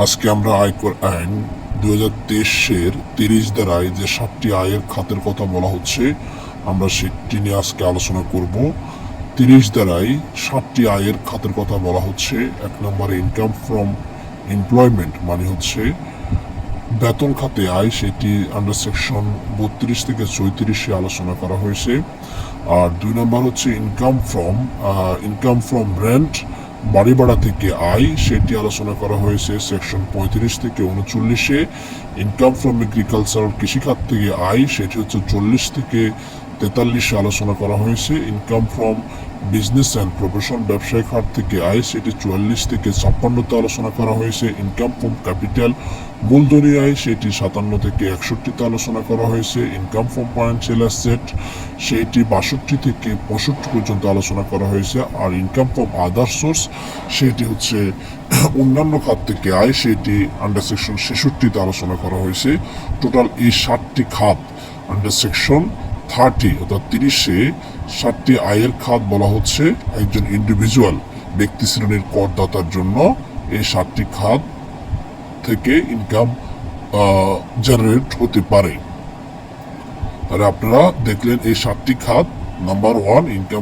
আজকে আমরা আয়কর আইন 2023-এর 30 ধারায় যে 7টি আয়ের খাতের কথা বলা হচ্ছে, আমরা সেটি নিয়ে আজকে আলোচনা করব। 30 ধারায় 7টি আয়ের খাতের কথা বলা হচ্ছে। 1 নম্বরে ইনকাম ফ্রম এমপ্লয়মেন্ট, মানে হচ্ছে বেতন খাতে আয়, সেটি আন্ডার সেকশন 32 থেকে 34-এ আলোচনা করা হয়েছে। আর 2 নম্বর হচ্ছে ইনকাম ফ্রম রেন্ট, বাড়ি ভাড়া থেকে আয়, সেটি আলোচনা করা হয়েছে সেকশন 35 থেকে 39-এ। ইনকাম ফ্রম এগ্রিকালচার, কৃষিখাত থেকে আয়, সেটি হচ্ছে 40 থেকে 43-এ আলোচনা করা হয়েছে। Income from business and profession, ব্যবসায়িক খাত থেকে আয়, সেটি 44 থেকে 56-তে আলোচনা করা হয়েছে। ইনকাম ফ্রম ক্যাপিটাল, মূলধনী আয়, সেটি 57 থেকে 61-তে আলোচনা করা হয়েছে। ইনকাম ফ্রম ফাইন্যান্সিয়াল অ্যাসেট, সেটি 62 থেকে 65 পর্যন্ত আলোচনা করা হয়েছে। আর ইনকাম ফ্রম আদার সোর্স, সেটি হচ্ছে অন্যান্য খাত থেকে আয়, সেটি আন্ডার সেকশন 66-তে আলোচনা করা হয়েছে। টোটাল এই 7টি খাত আন্ডার সেকশন 30 অর্থাৎ 30-এ 7টি আয়ের খাত বলা হচ্ছে একজন ইন্ডিভিজুয়াল ব্যক্তি শ্রেণীর করদাতার জন্য। এই 7টি খাত থেকে ইনকাম জেনারেট হতে পারে। তাহলে আপনারা দেখলেন এই 7টি খাত। Number 1 income